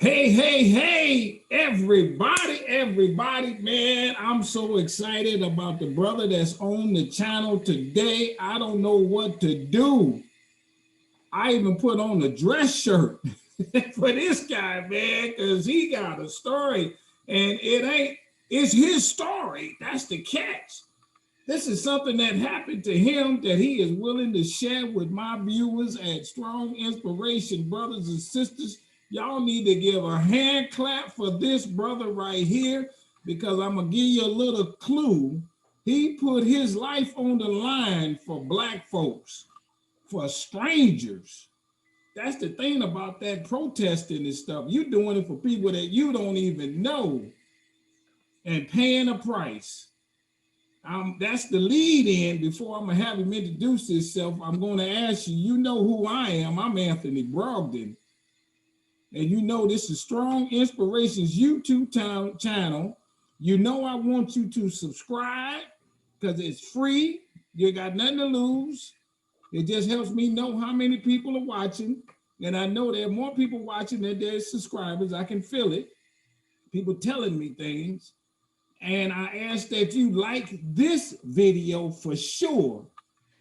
Hey, everybody, man. I'm so excited about the brother that's on the channel today. I don't know what to do. I even put on a dress shirt for this guy, man, because he got a story and it's his story. That's the catch. This is something that happened to him that he is willing to share with my viewers at Strong Inspiration, brothers and sisters. Y'all need to give a hand clap for this brother right here, because I'm going to give you a little clue. He put his life on the line for black folks, for strangers. That's the thing about that protesting and stuff. You're doing it for people that you don't even know and paying a price. That's the lead in. Before I'm gonna have him introduce himself, I'm gonna ask you, you know who I am. I'm Anthony Brogdon. And you know this is Strong Inspirations YouTube channel. You know I want you to subscribe because it's free. You got nothing to lose. It just helps me know how many people are watching. And I know there are more people watching than there's subscribers. I can feel it. People telling me things. And I ask that you like this video for sure,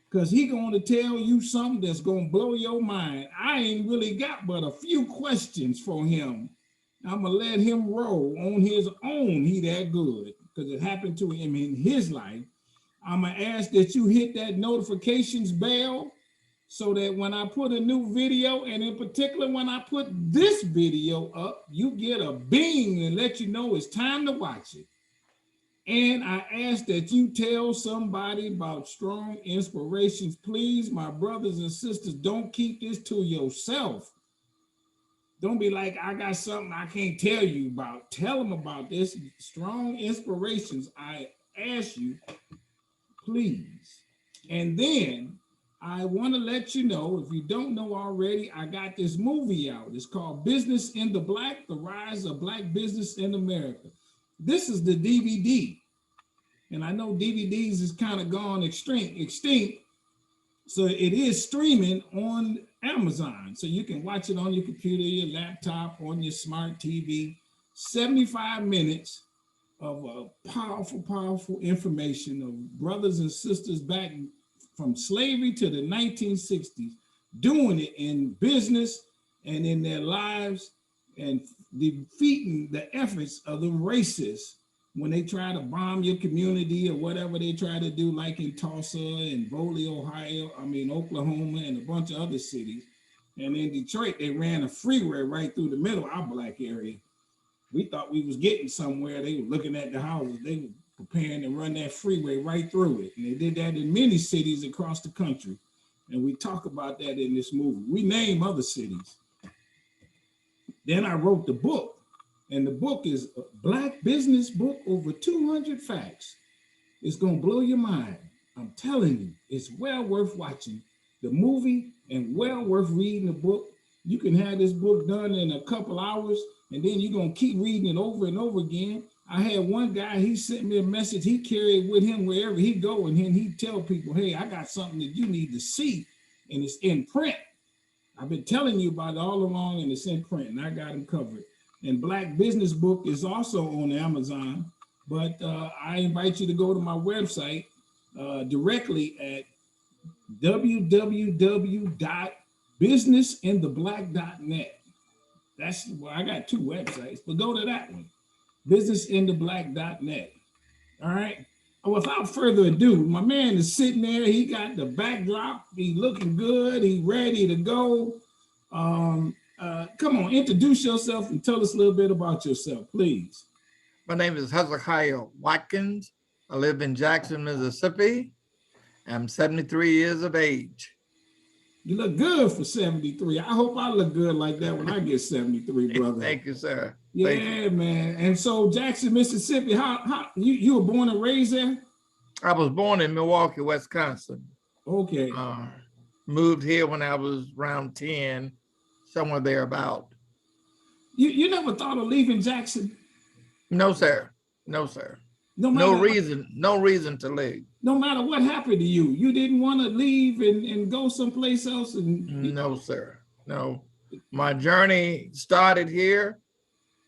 because he's going to tell you something that's going to blow your mind. I ain't really got but a few questions for him. I'm going to let him roll on his own. He that good, because it happened to him in his life. I'm going to ask that you hit that notifications bell so that when I put a new video, and in particular when I put this video up, you get a bing and let you know it's time to watch it. And I ask that you tell somebody about Strong Inspirations. Please, my brothers and sisters, don't keep this to yourself. Don't be like, I got something I can't tell you about. Tell them about this. Strong Inspirations, I ask you, please. And then I want to let you know, if you don't know already, I got this movie out. It's called Business in the Black, The Rise of Black Business in America. This is the DVD. And I know DVDs is kind of gone extinct. So it is streaming on Amazon. So you can watch it on your computer, your laptop, on your smart TV. 75 minutes of powerful information of brothers and sisters back from slavery to the 1960s, doing it in business and in their lives and defeating the efforts of the racists when they try to bomb your community or whatever they try to do, like in Tulsa and Boley, Oklahoma, and a bunch of other cities. And in Detroit, they ran a freeway right through the middle of our black area. We thought we was getting somewhere. They were looking at the houses. They were preparing to run that freeway right through it. And they did that in many cities across the country. And we talk about that in this movie. We name other cities. Then I wrote the book. And the book is a Black business book, over 200 facts. It's going to blow your mind. I'm telling you, it's well worth watching the movie and well worth reading the book. You can have this book done in a couple hours, and then you're going to keep reading it over and over again. I had one guy, he sent me a message. He carried with him wherever he go, and then he'd tell people, hey, I got something that you need to see, and it's in print. I've been telling you about it all along, and it's in print, and I got him covered. And Black Business Book is also on Amazon, but I invite you to go to my website directly at www.businessintheblack.net. That's well, I got two websites, but go to that one, businessintheblack.net. All right. Without further ado, my man is sitting there. He got the backdrop. He looking good. He ready to go. Come on, introduce yourself and tell us a little bit about yourself, please. My name is Hezekiah Watkins. I live in Jackson, Mississippi. I'm 73 years of age. You look good for 73. I hope I look good like that when I get 73, brother. Thank you, sir. Yeah, you. Man. And so Jackson, Mississippi, how you were born and raised there? I was born in Milwaukee, Wisconsin. Okay. Moved here when I was around 10. Somewhere thereabout. You never thought of leaving Jackson? No, sir. No, sir. No reason to leave. No matter what happened to you, you didn't want to leave and go someplace else? No, sir. No. My journey started here.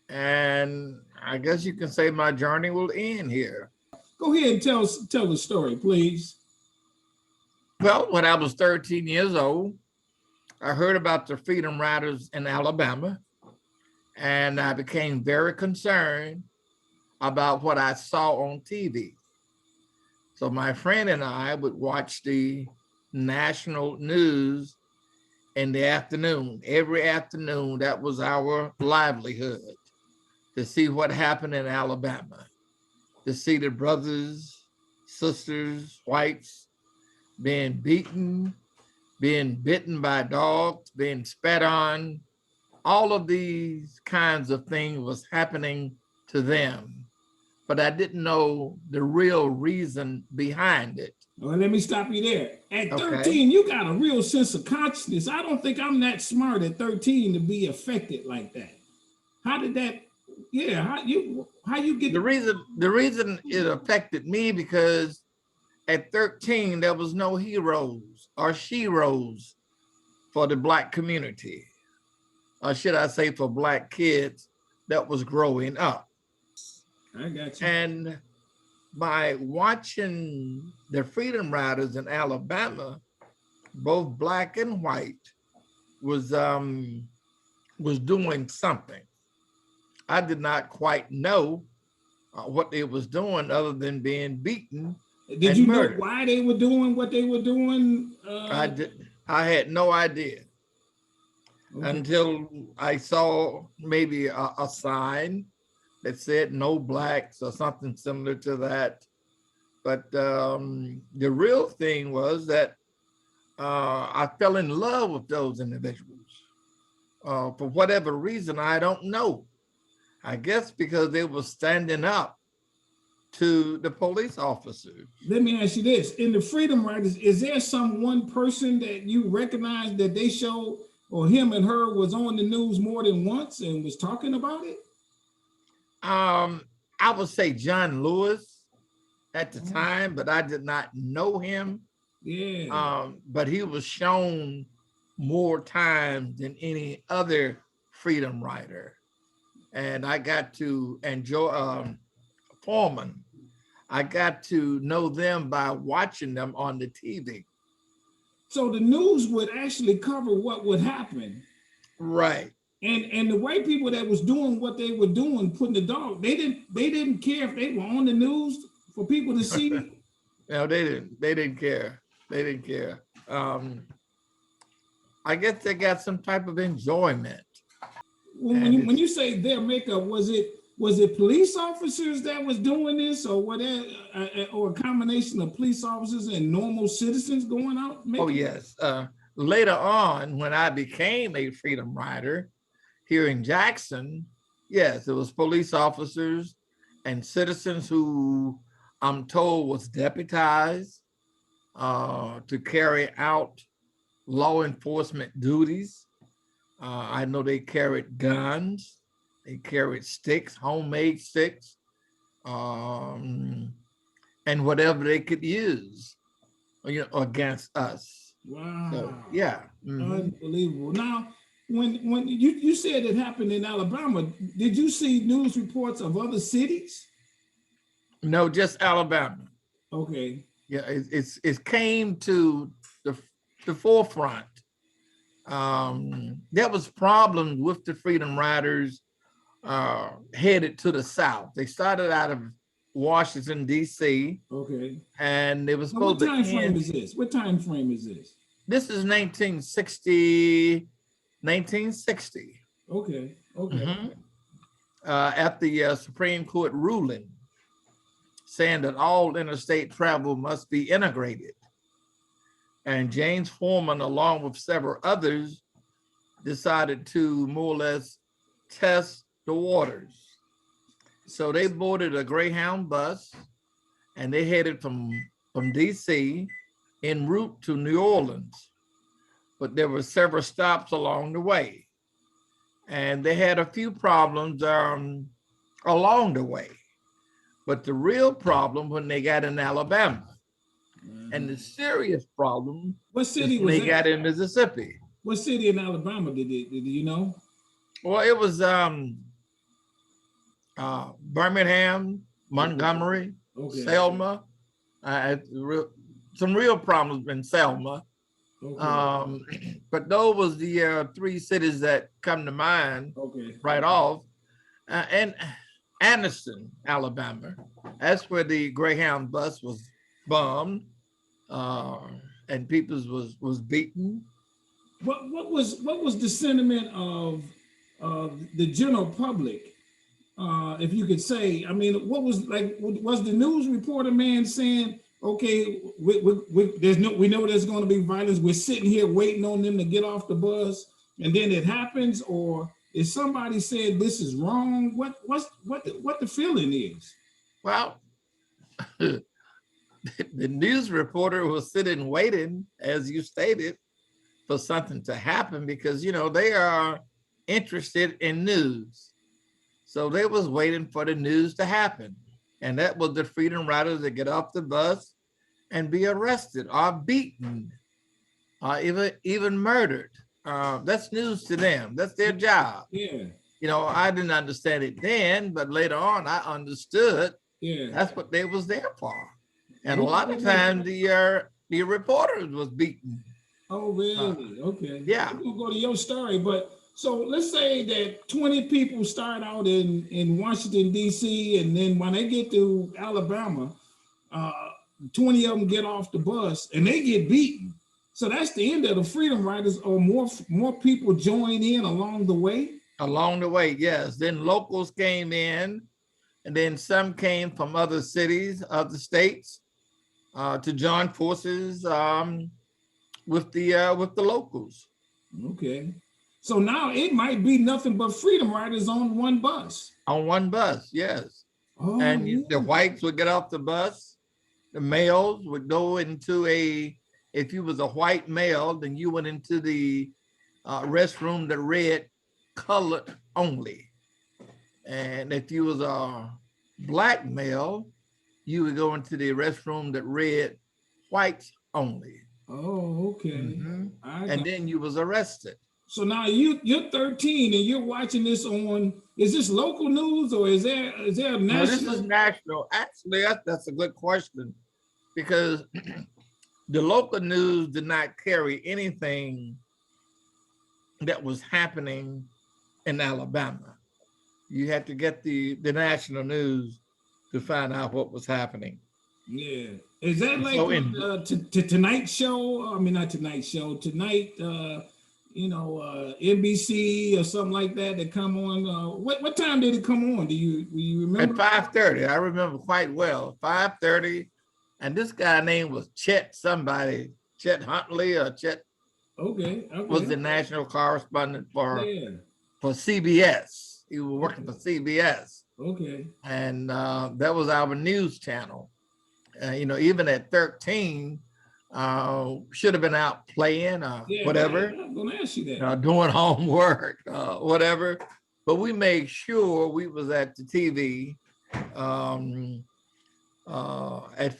And I guess you can say my journey will end here. Go ahead and tell the story, please. Well, when I was 13 years old, I heard about the Freedom Riders in Alabama, and I became very concerned about what I saw on TV. So my friend and I would watch the national news in the afternoon. Every afternoon, that was our livelihood, to see what happened in Alabama, to see the brothers, sisters, whites being beaten, being bitten by dogs, being spat on. All of these kinds of things was happening to them, but I didn't know the real reason behind it. Well, let me stop you there. At Okay. 13, you got a real sense of consciousness. I don't think I'm that smart at 13 to be affected like that. How did that? Yeah, how you get The reason it affected me because at 13 there was no heroes or sheroes for the Black community, or should I say for Black kids that was growing up. I got you. And by watching the Freedom Riders in Alabama, both Black and white was doing something. I did not quite know what they was doing other than being beaten Did and you murdered. know why they were doing what they were doing? I had no idea Okay. until I saw maybe a sign that said no blacks or something similar to that. But the real thing was that I fell in love with those individuals. For whatever reason, I don't know. I guess because they were standing up to the police officers. Let me ask you this: in the Freedom Riders, is there some one person that you recognize that they showed, or him and her was on the news more than once and was talking about it? I would say John Lewis at the time, but I did not know him. Yeah. But he was shown more times than any other freedom rider. And I got to enjoy Foreman. I got to know them by watching them on the TV. So the news would actually cover what would happen. Right. And the white people that was doing what they were doing, putting the dog, they didn't care if they were on the news for people to see. No, they didn't care. They didn't care. I guess they got some type of enjoyment. When you say their makeup, was it police officers that was doing this, or whatever, or a combination of police officers and normal citizens going out? Oh yes. Later on, when I became a freedom rider here in Jackson, yes, it was police officers and citizens who I'm told was deputized to carry out law enforcement duties. I know they carried guns, they carried sticks, homemade sticks, and whatever they could use, against us. Wow. So, yeah. Unbelievable. Now, when you said it happened in Alabama, did you see news reports of other cities? No, just Alabama. Okay. Yeah, it came to the forefront. There was problems with the Freedom Riders headed to the South. They started out of Washington, D.C. Okay. And it was supposed to end. What time frame is this? What time frame is this? This is 1960. Okay. Okay. At the Supreme Court ruling saying that all interstate travel must be integrated. And James Foreman, along with several others, decided to more or less test the waters. So they boarded a Greyhound bus and they headed from DC en route to New Orleans. But there were several stops along the way. And they had a few problems along the way. But the real problem when they got in Alabama, and the serious problem, what city was when they got in Mississippi. What city in Alabama did you know? Well, it was Birmingham, Montgomery, Okay. Selma. Some real problems in Selma. Okay. But those was the three cities that come to mind Okay. right off. And Anderson, Alabama. That's where the Greyhound bus was bombed, and people was beaten. What was the sentiment of the general public? If you could say, I mean, what was like? Was the news reporter man saying, "Okay, we know there's going to be violence. We're sitting here waiting on them to get off the bus, and then it happens," or is somebody saying this is wrong? What the feeling is? Well, the news reporter was sitting waiting, as you stated, for something to happen because they are interested in news. So they was waiting for the news to happen. And that was the Freedom Riders that get off the bus and be arrested or beaten or even murdered. That's news to them. That's their job. Yeah. I didn't understand it then, but later on I understood. Yeah. That's what they was there for. And a lot of times the reporters was beaten. Oh, really? Okay. Yeah. We're gonna go to your story, but so let's say that 20 people start out in Washington, D.C., and then when they get to Alabama, 20 of them get off the bus and they get beaten. So that's the end of the Freedom Riders, or more people join in along the way? Along the way, yes. Then locals came in, and then some came from other cities, other states, to join forces with the locals. Okay. So now it might be nothing but Freedom Riders on one bus. On one bus, yes. Oh, And yeah. the whites would get off the bus. The males would go into if you was a white male, then you went into the restroom that read colored only. And if you was a black male, you would go into the restroom that read whites only. Oh, okay. Mm-hmm. And then you was arrested. So now you're 13 and you're watching this on, is this local news or is there a national? No, this is national. Actually, that's a good question because the local news did not carry anything that was happening in Alabama. You had to get the national news to find out what was happening. Yeah. Is that like So Tonight Show? I mean, not Tonight Show, Tonight, NBC or something like that come on. What time did it come on? Do you remember? At 5:30, I remember quite well. 5:30, and this guy name was Chet Huntley or Chet. Okay. Was the national correspondent for CBS. He was working for CBS. Okay. And that was our news channel. Even at 13, should have been out playing or whatever. I'm going to ask you that. Doing homework, whatever. But we made sure we was at the TV at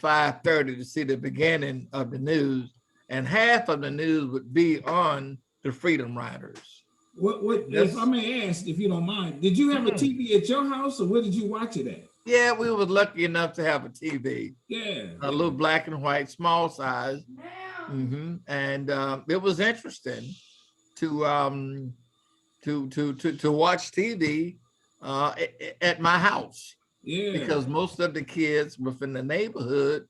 5:30 to see the beginning of the news. And half of the news would be on the Freedom Riders. If I may ask, if you don't mind, did you have a TV at your house or where did you watch it at? Yeah, we were lucky enough to have a TV. Yeah. A little black and white, small size. Mm-hmm. And it was interesting to watch TV at my house. Yeah. Because most of the kids within the neighborhood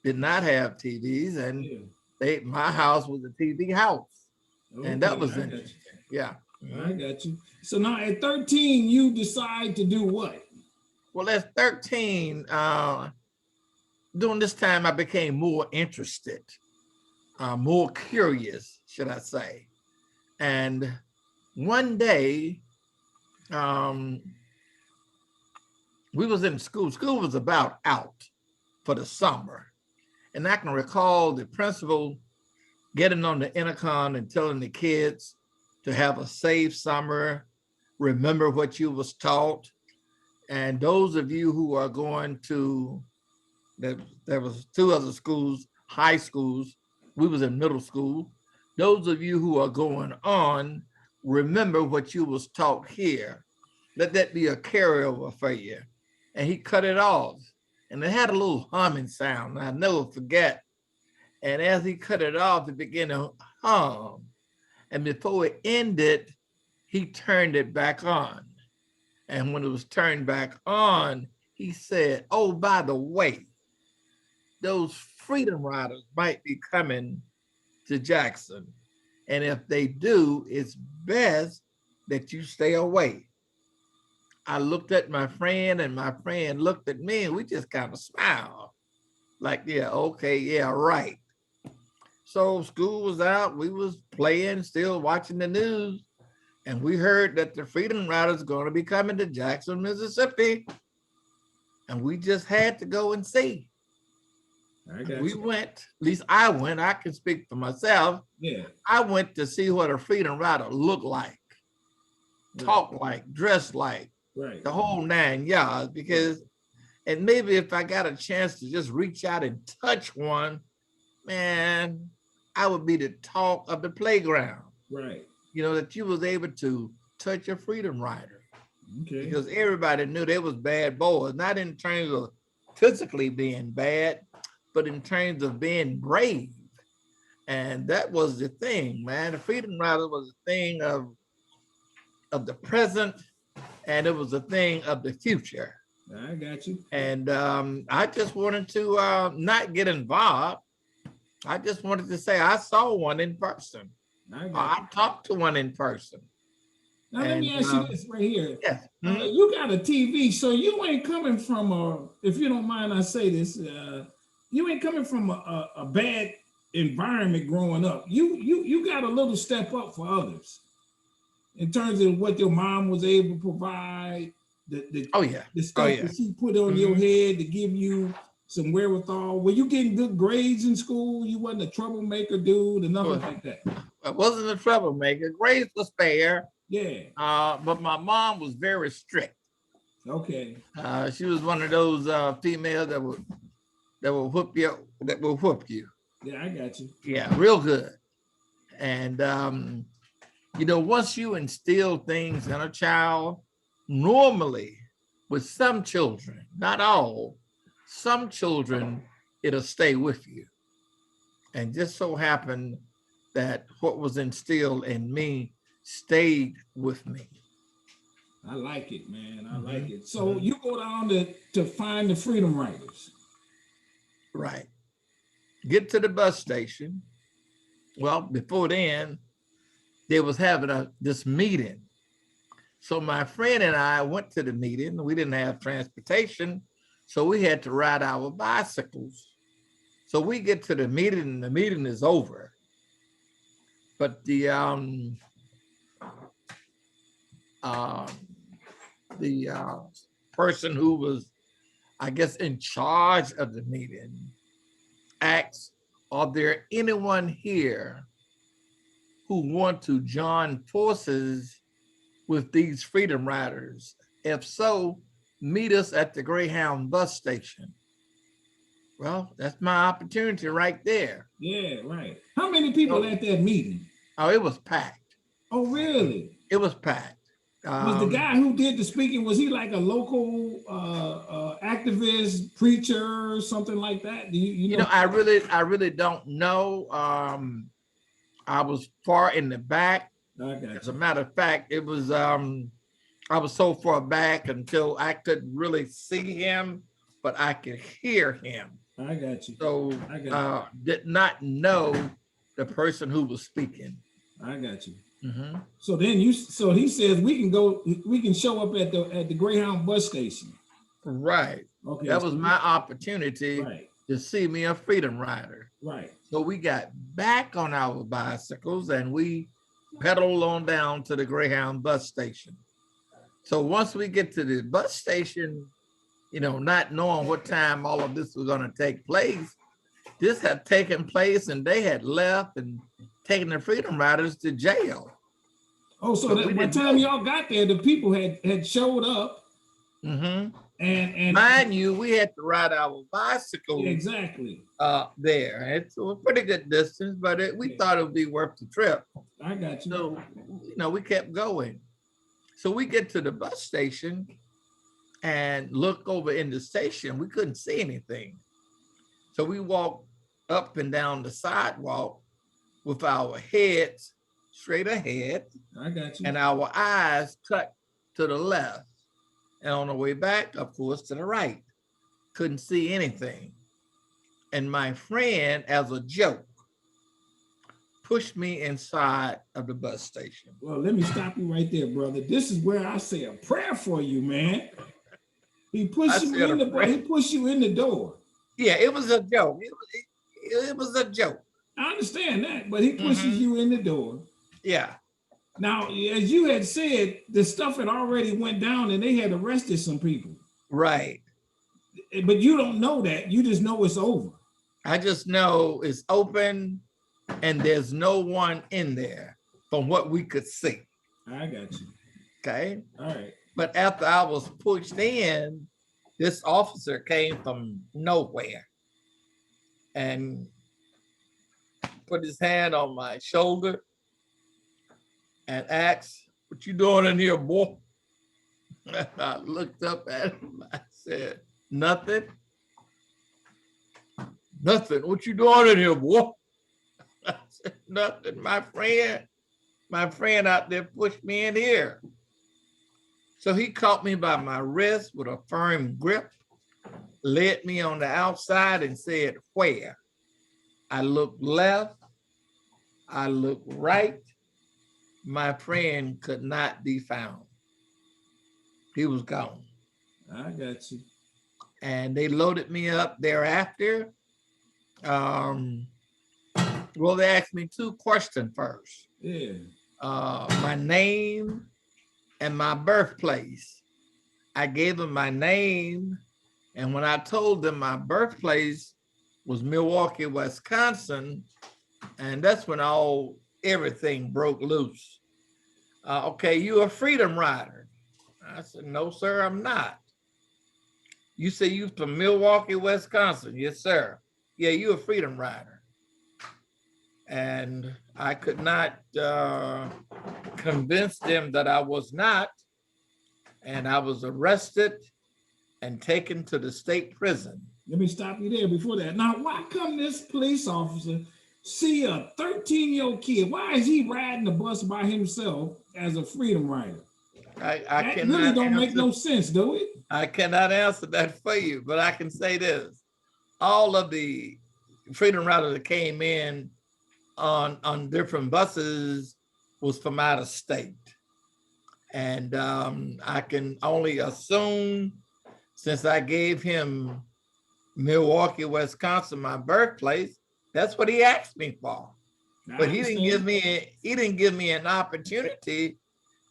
did not have TVs, and my house was a TV house. Okay, and that was interesting. Yeah. I got you. So now at 13, you decide to do what? Well, at 13, during this time, I became more interested, more curious, should I say. And one day, we was in school. School was about out for the summer. And I can recall the principal getting on the intercom and telling the kids to have a safe summer, remember what you was taught. And those of you who are going to, there was 2 other schools, high schools, we was in middle school. Those of you who are going on, remember what you was taught here. let that be a carryover for you. And he cut it off. And it had a little humming sound. I never forget. And as he cut it off, it began to hum. And before it ended, he turned it back on. And when it was turned back on, he said, oh, by the way, those Freedom Riders might be coming to Jackson. And if they do, it's best that you stay away. I looked at my friend and my friend looked at me and we just kind of smiled. Like, yeah, okay, yeah, right. So school was out, we was playing, still watching the news. And we heard that the Freedom Riders are going to be coming to Jackson, Mississippi. And we just had to go and see. We went, at least I went, I can speak for myself. Yeah. I went to see what a Freedom Rider looked like, talk like, dress like, the whole 9 yards. Because, and maybe if I got a chance to just reach out and touch one, man, I would be the talk of the playground. Right. You know, that you was able to touch a Freedom Rider. Okay. Because everybody knew they was bad boys, not in terms of physically being bad, but in terms of being brave. And that was the thing, man. The Freedom Rider was a thing of the present, and it was a thing of the future. I got you. And I just wanted to not get involved. I just wanted to say I saw one in person. I talked to one in person. Now, let me ask you this right here. Yes. You got a TV, so you ain't coming from if you don't mind I say this, you ain't coming from a bad environment growing up. You got a little step up for others in terms of what your mom was able to provide, the stuff that she put on your head to give you some wherewithal. Were you getting good grades in school? You wasn't a troublemaker dude or nothing like that? I wasn't a troublemaker. Grades was fair. Yeah. But my mom was very strict. Okay. She was one of those females that will whoop you. Yeah, I got you. Yeah, real good. And you know, once you instill things in a child, normally with some children, not all, some children, it'll stay with you. And just so happened that what was instilled in me stayed with me. I like it, man. I like it. So you go down to find the Freedom Riders. Right. Get to the bus station. Well, before then, they was having this meeting. So my friend and I went to the meeting. We didn't have transportation, so we had to ride our bicycles. So we get to the meeting and the meeting is over. But the person who was, I guess, in charge of the meeting asked, are there anyone here who want to join forces with these Freedom Riders? If so, meet us at the Greyhound bus station. Well, that's my opportunity right there. Yeah, right. How many people at that meeting? Oh, it was packed. Oh, really? It was packed. Was the guy who did the speaking, was he like a local activist, preacher, something like that? Do you know? I really don't know. I was far in the back. As a matter of fact, it was I was so far back until I couldn't really see him, but I could hear him. I got you. So did not know the person who was speaking. I got you. So then so he says we can show up at the Greyhound bus station. Right. Okay. That was my opportunity to see me a Freedom Rider. Right. So we got back on our bicycles and we pedaled on down to the Greyhound bus station. So once we get to the bus station, not knowing what time all of this was going to take place, this had taken place and they had left and taken the Freedom Riders to jail. Oh, so by the time y'all got there, the people had showed up. And mind you, we had to ride our bicycle there. It's a pretty good distance, but we thought it would be worth the trip. I got you. So, we kept going. So we get to the bus station and look over in the station. We couldn't see anything. So we walked up and down the sidewalk with our heads straight ahead. I got you. And our eyes cut to the left. And on the way back, of course, to the right. Couldn't see anything. And my friend, as a joke, pushed me inside of the bus station. Well, let me stop you right there, brother. This is where I say a prayer for you, man. He pushed you in the he pushed you in the door. Yeah, it was a joke. It was a joke. I understand that, but he pushes you in the door. Yeah. Now, as you had said, the stuff had already went down and they had arrested some people. Right. But you don't know that. You just know it's over. I just know it's open and there's no one in there from what we could see. I got you. Okay. All right. But after I was pushed in, this officer came from nowhere and put his hand on my shoulder and asked, "What you doing in here, boy?" I looked up at him. I said, "Nothing. Nothing. What you doing in here, boy?" I said, "Nothing. My friend out there pushed me in here." So he caught me by my wrist with a firm grip, led me on the outside and said, "Where?" I looked left. I looked right. My friend could not be found. He was gone. I got you. And they loaded me up thereafter. Well, they asked me two questions first. Yeah. My name and my birthplace. I gave them my name, and when I told them my birthplace was Milwaukee, Wisconsin, and that's when everything broke loose. Okay, you a freedom rider? I said, "No, sir, I'm not." "You say you from Milwaukee, Wisconsin?" "Yes, sir." "Yeah, you a freedom rider." And I could not convince them that I was not. And I was arrested and taken to the state prison. Let me stop you there before that. Now, why come this police officer see a 13-year-old kid? Why is he riding the bus by himself as a freedom rider? I that really don't make no sense, do it? I cannot answer that for you, but I can say this. All of the freedom riders that came in on different buses was from out of state. And I can only assume, since I gave him Milwaukee, Wisconsin, my birthplace, that's what he asked me for. But he didn't give me an opportunity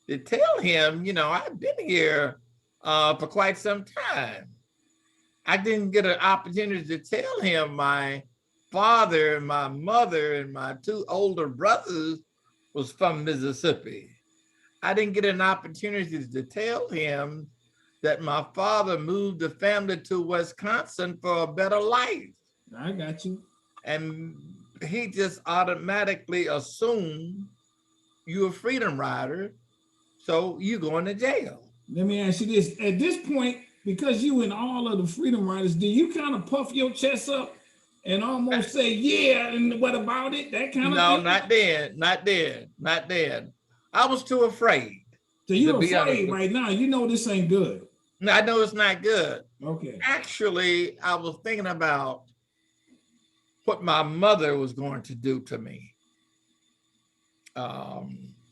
to tell him, I've been here for quite some time. I didn't get an opportunity to tell him my father, my mother, and my two older brothers was from Mississippi. I didn't get an opportunity to tell him that my father moved the family to Wisconsin for a better life. I got you. And he just automatically assumed you're a freedom rider, so you're going to jail. Let me ask you this. At this point, because you in all of the freedom riders, do you kind of puff your chest up and almost say, "Yeah, and what about it?" That kind of thing? No, not then. I was too afraid. So you're afraid right now. You know this ain't good. No, I know it's not good. Okay. Actually, I was thinking about what my mother was going to do to me.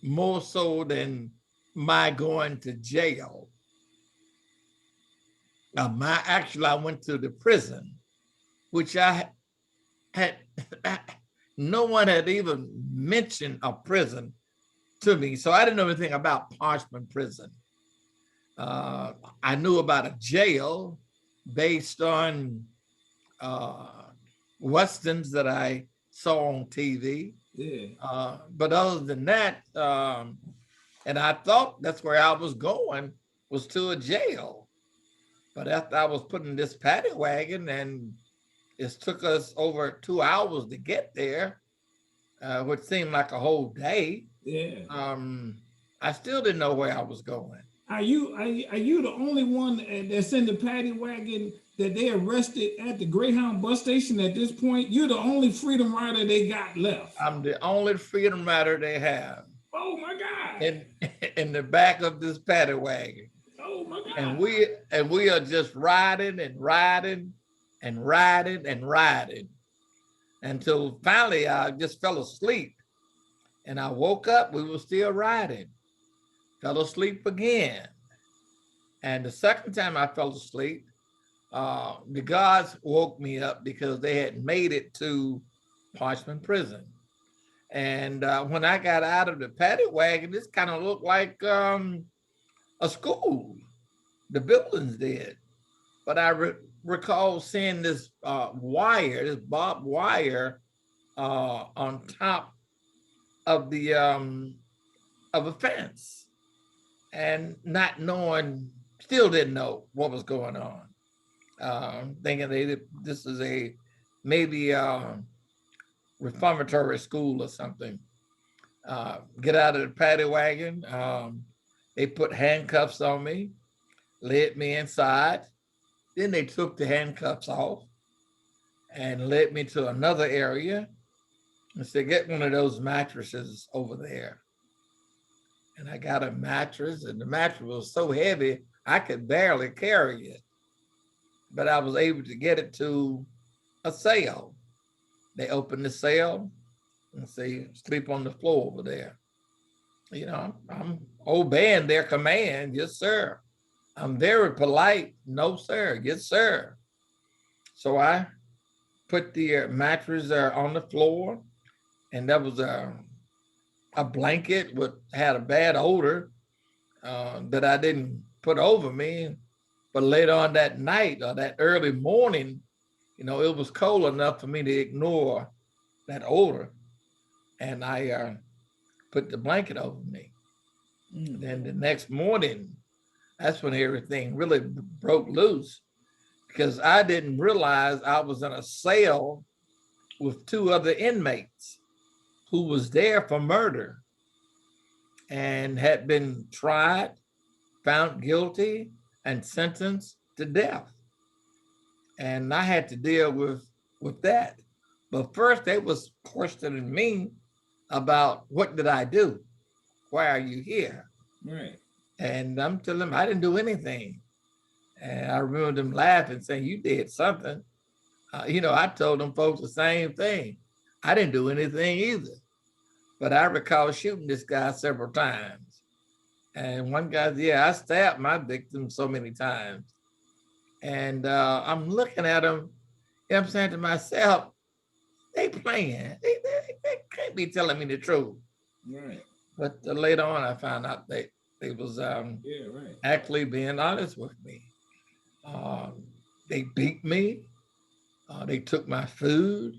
More so than my going to jail. I went to the prison, which I had, no one had even mentioned a prison to me. So I didn't know anything about Parchman Prison. I knew about a jail based on westerns that I saw on TV. Yeah. But other than that, and I thought that's where I was going, was to a jail. But after I was put in this paddy wagon, and it took us over 2 hours to get there, which seemed like a whole day. Yeah. I still didn't know where I was going. Are you the only one that's in the paddy wagon that they arrested at the Greyhound bus station at this point? You're the only freedom rider they got left. I'm the only freedom rider they have Oh my God. in in the back of this paddy wagon. Oh my God. And we are just riding and riding and riding and riding until finally I just fell asleep. And I woke up, we were still riding, fell asleep again. And the second time I fell asleep, the guards woke me up because they had made it to Parchment Prison. And when I got out of the paddy wagon, this kind of looked like a school. The buildings did. But I recall seeing this wire, this barbed wire on top of the of a fence, and not knowing, still didn't know what was going on. Thinking this is a maybe reformatory school or something. Get out of the paddy wagon. They put handcuffs on me, led me inside. Then they took the handcuffs off and led me to another area and said, get one of those mattresses over there. And I got a mattress, and the mattress was so heavy, I could barely carry it. But I was able to get it to a cell. They opened the cell and say, sleep on the floor over there. You know, I'm obeying their command. Yes, sir. I'm very polite. No, sir. Yes, sir. So I put the mattress on the floor, and that was a blanket which had a bad odor that I didn't put over me. But later on that night or that early morning, you know, it was cold enough for me to ignore that odor. And I put the blanket over me. Then the next morning, that's when everything really broke loose, because I didn't realize I was in a cell with two other inmates who was there for murder and had been tried, found guilty, and sentenced to death. And I had to deal with that. But first they was questioning me about what did I do? Why are you here? Right. And I'm telling them I didn't do anything. And I remember them laughing, saying, you did something. You know, I told them folks the same thing. I didn't do anything either. But I recall shooting this guy several times. And one guy, yeah, I stabbed my victim so many times. And I'm looking at him, and I'm saying to myself, they playing. They can't be telling me the truth. Right. But later on, I found out they was actually being honest with me. They beat me. They took my food.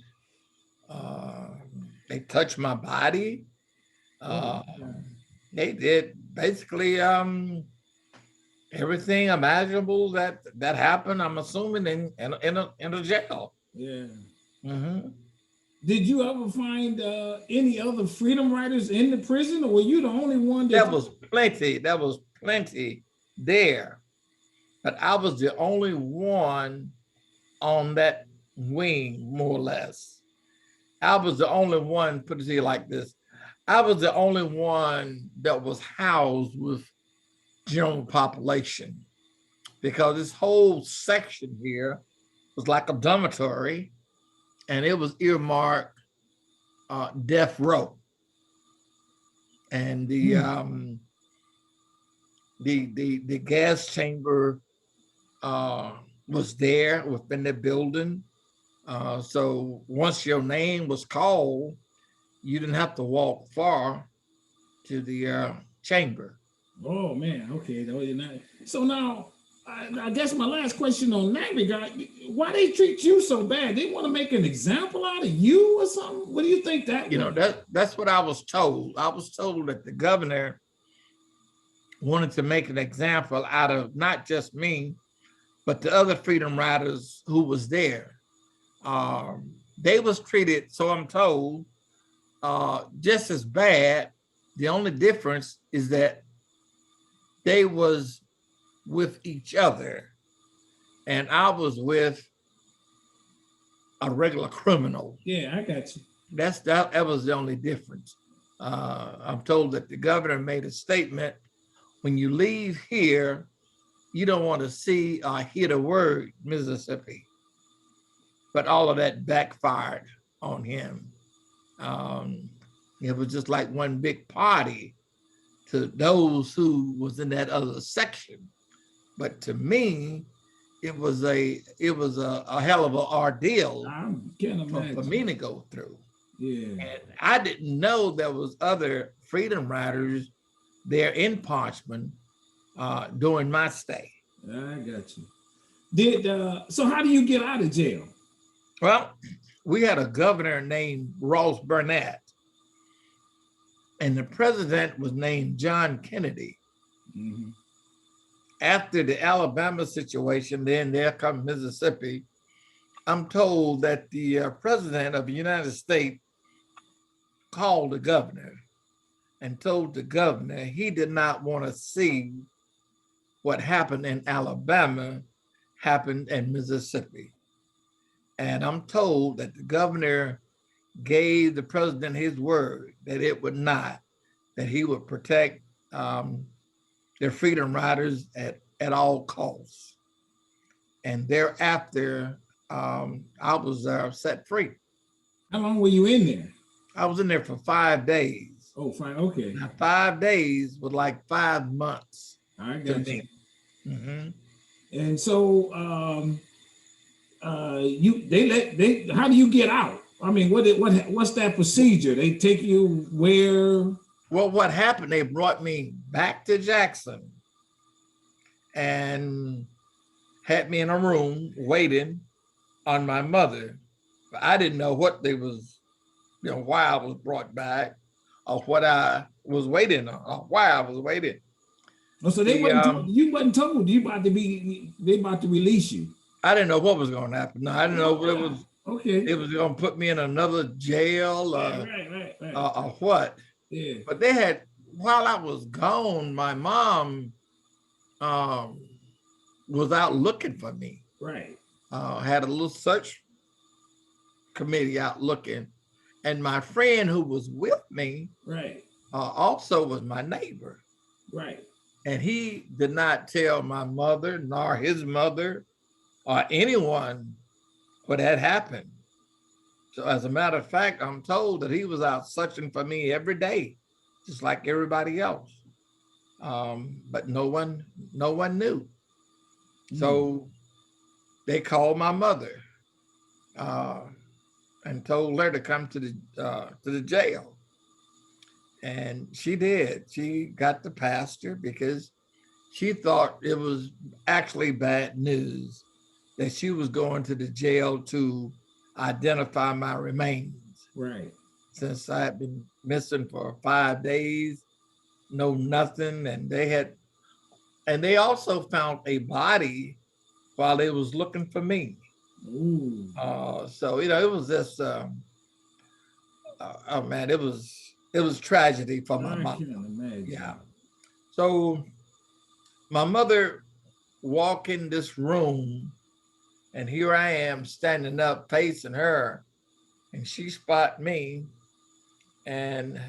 They touched my body. They did basically everything imaginable that happened. I'm assuming in a jail. Yeah. Mm-hmm. Did you ever find any other freedom riders in the prison, or were you the only one? That was plenty. That was plenty there. But I was the only one on that wing, more or less. I was the only one, put it to you like this, I was the only one that was housed with general population, because this whole section here was like a dormitory, and it was earmarked death row. And the gas chamber was there within the building. So once your name was called, you didn't have to walk far to the chamber. Oh man, okay. So now, I guess my last question on that regard: why they treat you so bad? They want to make an example out of you or something? What do you think that? You know, that's what I was told. I was told that the governor wanted to make an example out of not just me, but the other freedom riders who was there. They was treated, so I'm told, just as bad The only difference is that they was with each other and I was with a regular criminal. Yeah, I got you. That was the only difference. I'm told that the governor made a statement: when you leave here, you don't want to see or hear the word Mississippi. But all of that backfired on him. Um, it was just like one big party to those who was in that other section. But to me, it was a hell of an ordeal I can't for imagine. me to go through. Yeah. And I didn't know there was other freedom riders there in Parchman during my stay. I got you. So how do you get out of jail? Well, we had a governor named Ross Burnett, and the president was named John Kennedy. Mm-hmm. After the Alabama situation, then there comes Mississippi. I'm told that the president of the United States called the governor and told the governor he did not want to see what happened in Alabama happened in Mississippi. And I'm told that the governor gave the president his word that it would not, that he would protect their freedom riders at all costs. And thereafter, I was set free. How long were you in there? I was in there for 5 days. Oh, fine. Okay. Now, 5 days was like 5 months. I got you. Mm-hmm. And so, how do you get out? I mean, what's that procedure? They take you where? Well, what happened? They brought me back to Jackson and had me in a room waiting on my mother. But I didn't know what they was, why I was brought back, or what I was waiting on, or why I was waiting. Oh, so you wasn't told they about to release you. I didn't know what was going to happen. No, I didn't know what it was. Okay. It was going to put me in another jail Right. or what. Yeah. But they had, while I was gone, my mom was out looking for me. Right. Had a little search committee out looking. And my friend who was with me right. Also was my neighbor. Right. And he did not tell my mother nor his mother or anyone what had happened. So as a matter of fact, I'm told that he was out searching for me every day, just like everybody else. But no one knew. So they called my mother and told her to come to the jail. And she did. She got the pastor because she thought it was actually bad news that she was going to the jail to identify my remains. Right. Since I had been missing for 5 days, no nothing. And they also found a body while they was looking for me. Ooh. So, it was just, oh man, it was tragedy for my mom. I can't imagine. Yeah. So my mother walked in this room, and here I am standing up facing her, and she spot me, and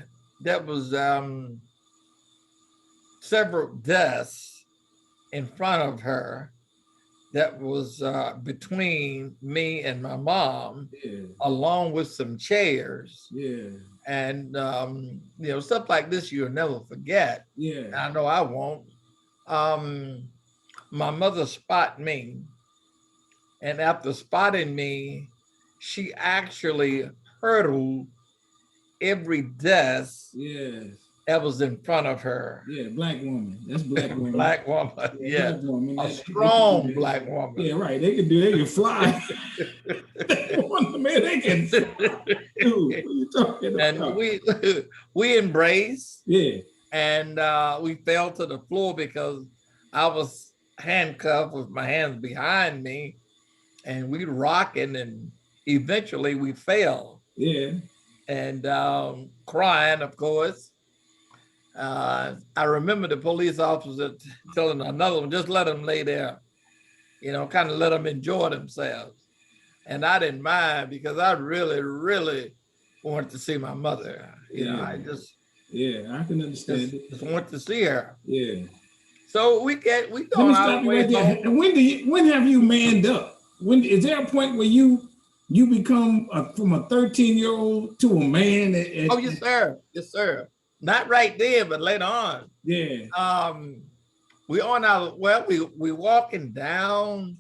that was several desks in front of her that was between me and my mom, along with some chairs. Yeah. And, stuff like this you'll never forget. Yeah. I know I won't. My mother spotted me. And after spotting me, she actually hurdled every desk that was in front of her. Yeah, black woman. That's black woman. Black woman, yeah. Black woman. A strong black woman. Yeah, right. They can fly. Man, they can fly. Dude, what are you talking about? And we embraced. Yeah. And we fell to the floor because I was handcuffed with my hands behind me, and we rocking, and eventually we fell. Yeah. And crying, of course. I remember the police officer telling another one, just let them lay there, kind of let them enjoy themselves. And I didn't mind because I really, really wanted to see my mother. I just I can understand it. Just want to see her. Yeah. So we Let going me our stop you way right there. home. And when have you manned up? When is there a point where you become from a 13-year-old to a man? Oh, yes, sir. Yes, sir. Not right there, but later on. Yeah. We walking down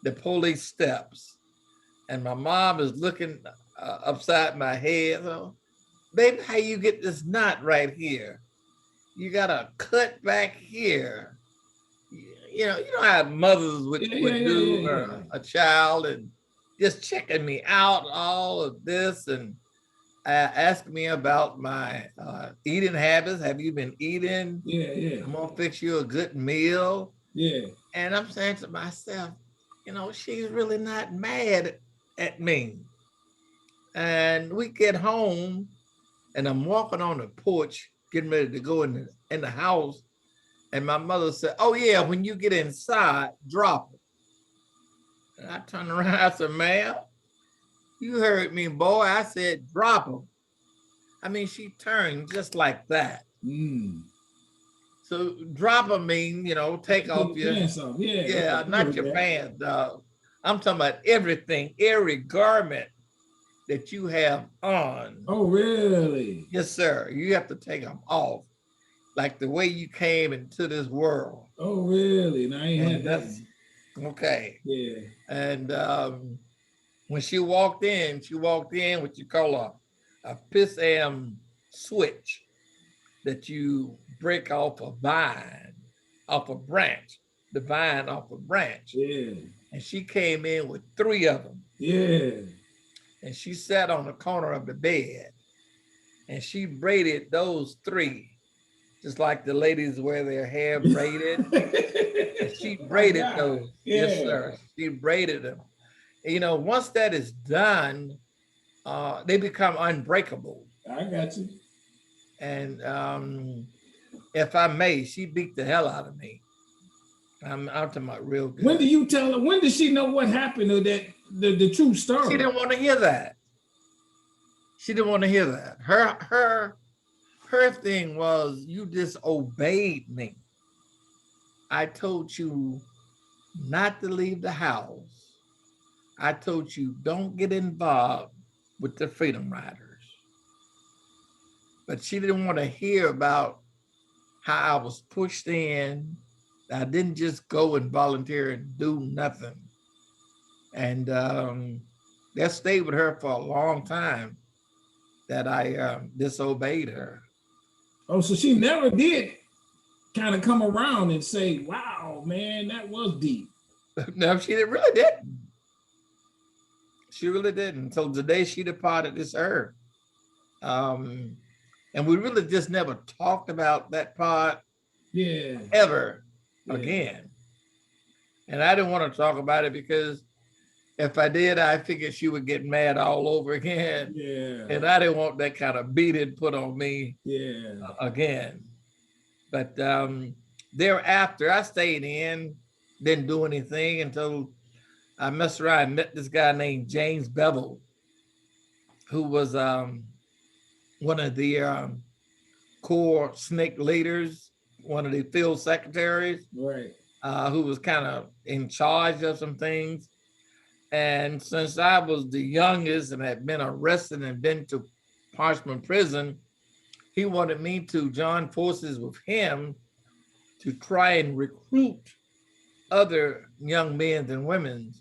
the police steps, and my mom is looking upside my head. So, baby, how you get this knot right here? You got a cut back here. You know how mothers would do a child, and just checking me out, all of this, and ask me about my eating habits. Have you been eating? Yeah. I'm gonna fix you a good meal. Yeah. And I'm saying to myself, she's really not mad at me. And we get home, and I'm walking on the porch, getting ready to go in the house. And my mother said, "Oh yeah, when you get inside, drop it." And I turned around. I said, "Ma'am, you heard me, boy. I said drop them." I mean, she turned just like that. So drop them mean, take off your pants off. Yeah, not your pants, dog. I'm talking about everything, every garment that you have on. Oh, really? Yes, sir. You have to take them off, like the way you came into this world. Oh, really? Now I ain't had that. Okay. Yeah. And when she walked in what you call a pissam switch that you break off a vine, off a branch, the vine off a branch. Yeah. And she came in with 3 of them. Yeah. And she sat on the corner of the bed, and she braided those 3, just like the ladies wear their hair braided. She braided those. Yeah. Yes, sir. She braided them. Once that is done, they become unbreakable. I got you. And if I may, she beat the hell out of me. I'm talking about real good. When do you tell her? When did she know what happened, or that the true story? She didn't want to hear that. She didn't want to hear that. Her thing was, you disobeyed me. I told you not to leave the house. I told you don't get involved with the Freedom Riders. But she didn't want to hear about how I was pushed in. I didn't just go and volunteer and do nothing. And that stayed with her for a long time, that I disobeyed her. Oh, so she never did kind of come around and say, wow, man, that was deep. No, she really didn't. She really didn't. Until the day she departed this earth. And we really just never talked about that part ever again. And I didn't want to talk about it because if I did, I figured she would get mad all over again. Yeah. And I didn't want that kind of beating put on me again. But thereafter, I stayed in, didn't do anything until I messed around and met this guy named James Bevel, who was one of the core SNCC leaders, one of the field secretaries, who was kind of in charge of some things. And since I was the youngest and had been arrested and been to Parchman Prison, he wanted me to join forces with him to try and recruit other young men and women.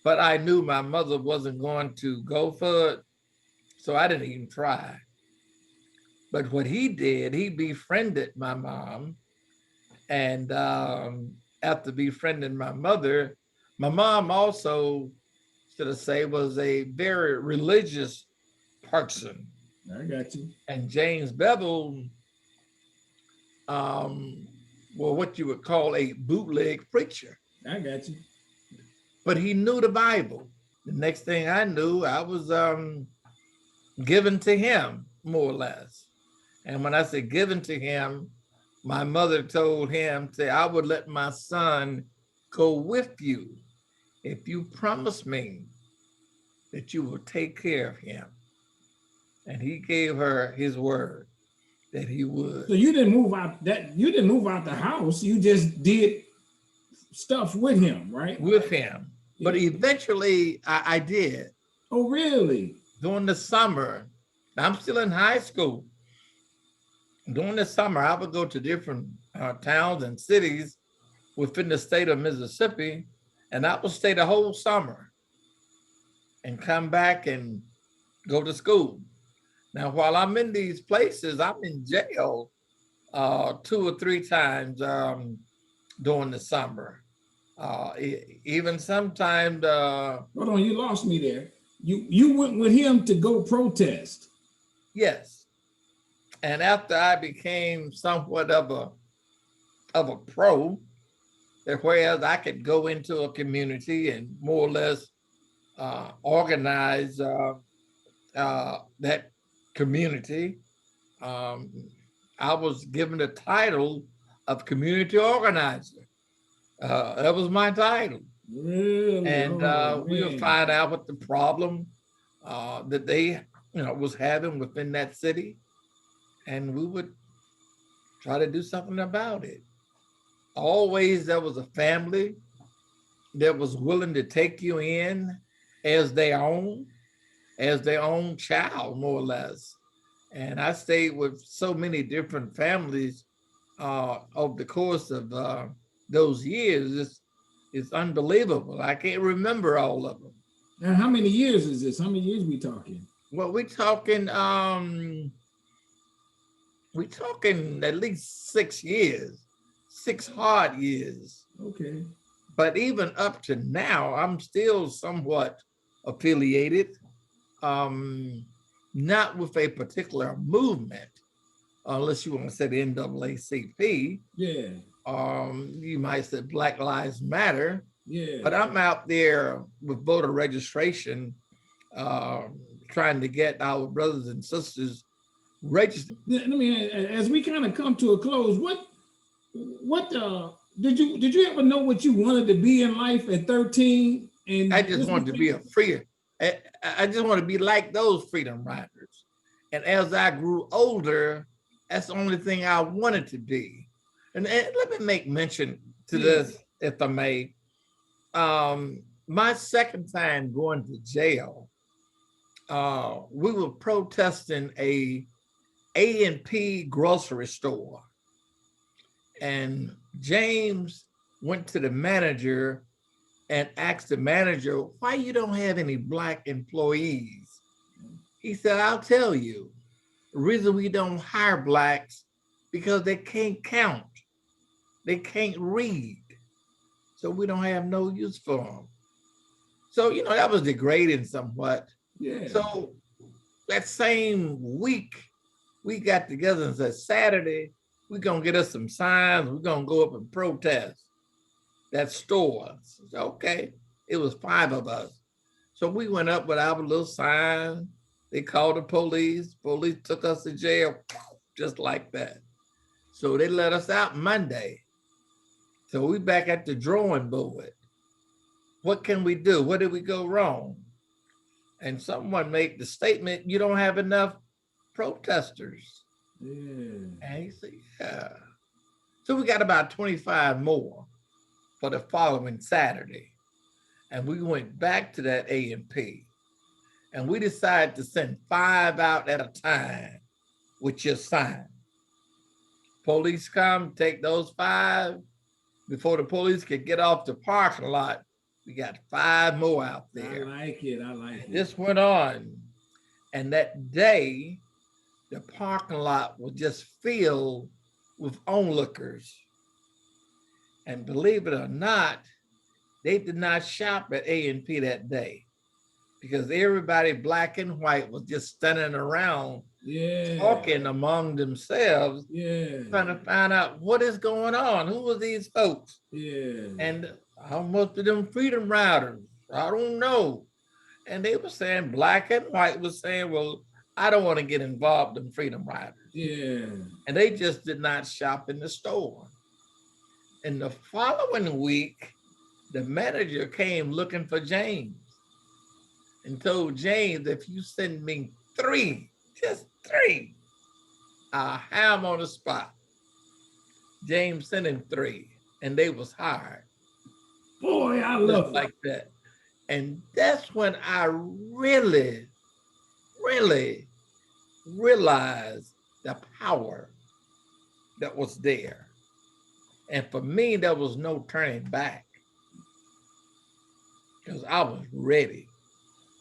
But I knew my mother wasn't going to go for it, so I didn't even try. But what he did, he befriended my mom. And after befriending my mom also, should I say, was a very religious person. I got you. And James Bevel, what you would call a bootleg preacher. I got you. But he knew the Bible. The next thing I knew, I was given to him, more or less. And when I said given to him, my mother told him, say, I would let my son go with you if you promise me that you will take care of him. And he gave her his word that he would. So you didn't move out the house. You just did stuff with him, right? With him. But eventually I did. Oh, really? During the summer, I'm still in high school. During the summer, I would go to different towns and cities within the state of Mississippi, and I would stay the whole summer and come back and go to school. Now, while I'm in these places, I'm in jail 2 or 3 times during the summer. Even sometimes. Hold on, you lost me there. You went with him to go protest. Yes, and after I became somewhat of a pro, whereas I could go into a community and more or less organize that community, I was given the title of community organizer. That was my title. Really? And we would find out what the problem that they was having within that city, and we would try to do something about it. Always there was a family that was willing to take you in as their own child, more or less. And I stayed with so many different families over the course of those years. It's unbelievable. I can't remember all of them. And how many years is this? How many years we talking? Well, we talking at least 6 years, 6 hard years. Okay. But even up to now, I'm still somewhat affiliated, not with a particular movement, unless you want to say the NAACP. Yeah. You might say Black Lives Matter. Yeah. But I'm out there with voter registration, trying to get our brothers and sisters registered. I mean, as we kind of come to a close, what did you ever know what you wanted to be in life at 13? And I just wanted to be a freedom. I just want to be like those freedom riders. And as I grew older, that's the only thing I wanted to be. And let me make mention to this, if I may. My second time going to jail, we were protesting a A&P grocery store. And James went to the manager and asked the manager, why you don't have any Black employees? He said, I'll tell you. The reason we don't hire Blacks, because they can't count. They can't read. So we don't have no use for them. So, that was degrading somewhat. Yeah. So that same week, we got together and said, Saturday, we're going to get us some signs. We're going to go up and protest that store. Said, okay. It was 5 of us. So we went up with our little sign. They called the police. Police took us to jail just like that. So they let us out Monday. So we back at the drawing board. What can we do? What did we go wrong? And someone made the statement, you don't have enough protesters. Yeah. And he said, yeah. So we got about 25 more for the following Saturday. And we went back to that A&P. And we decided to send 5 out at a time with your sign. Police come, take those 5. Before the police could get off the parking lot, we got 5 more out there. I like it. This went on. And that day, the parking lot was just filled with onlookers. And believe it or not, they did not shop at A&P that day because everybody, Black and white, was just standing around talking among themselves, trying to find out what is going on. Who are these folks? And how much of them freedom riders? I don't know. And they were saying, Black and white was saying, well, I don't want to get involved in Freedom Riders. Yeah. And they just did not shop in the store. And the following week, the manager came looking for James and told James, if you send me 3, just 3, I'll have him on the spot. James sent him 3, and they was hired. Boy, I love it. Like that. And that's when I really, really realized the power that was there. And for me, there was no turning back because I was ready.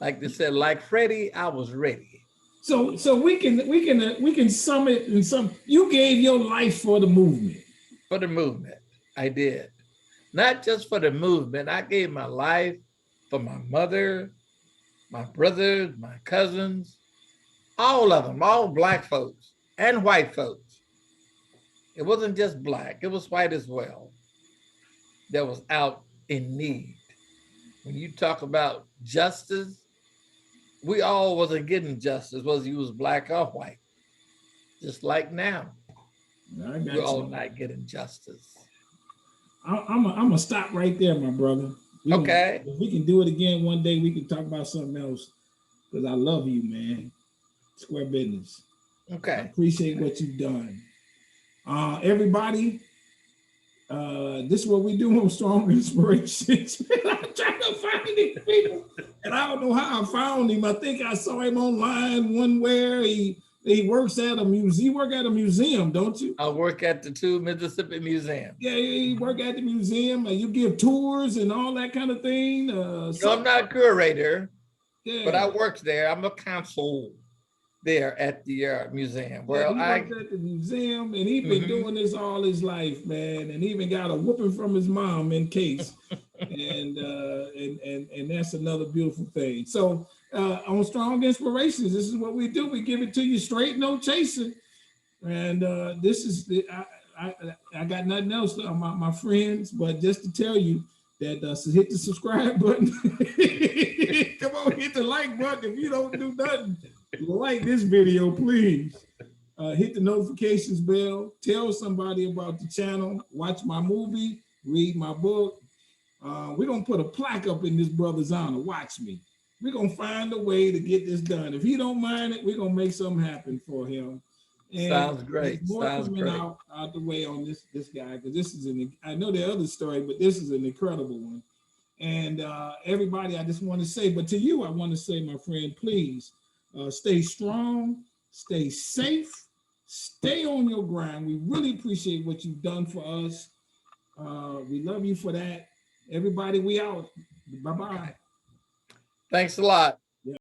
Like they said, like Freddie, I was ready. So we can sum it in some. You gave your life for the movement. For the movement, I did. Not just for the movement. I gave my life for my mother, my brothers, my cousins, all of them, all Black folks and white folks. It wasn't just Black, it was white as well that was out in need. When you talk about justice, we all wasn't getting justice, whether you was Black or white. Just like now, we're all not getting justice. I'm gonna stop right there, my brother. Okay. If we can do it again one day, we can talk about something else. Because I love you, man. Square business. Okay. I appreciate what you've done. Everybody, this is what we do on Strong Inspirations. I'm trying to find these people, and I don't know how I found him. I think I saw him online where he works at a museum. You work at a museum, don't you? I work at the 2 Mississippi Museum. Yeah, you work at the museum, and you give tours and all that kind of thing. No, I'm not a curator, but I worked there. I'm a consul there at the museum. Well, he worked at the museum, and he's been doing this all his life, man. And he even got a whooping from his mom in case, and that's another beautiful thing. So on Strong Inspirations, this is what we do. We give it to you straight, no chasing. And this is I got nothing else on my friends, but just to tell you that hit the subscribe button. Come on, hit the like button. If you don't do nothing, like this video, please. Hit the notifications bell. Tell somebody about the channel. Watch my movie. Read my book. We're going to put a plaque up in this brother's honor. Watch me. We're going to find a way to get this done. If he don't mind it, we're going to make something happen for him. And sounds great. More sounds coming great. Out the way on this guy, because this is I know the other story, but this is an incredible one. And everybody, I just want to say, but to you, I want to say, my friend, please stay strong, stay safe, stay on your grind. We really appreciate what you've done for us. We love you for that. Everybody, we out. Bye-bye. Thanks a lot.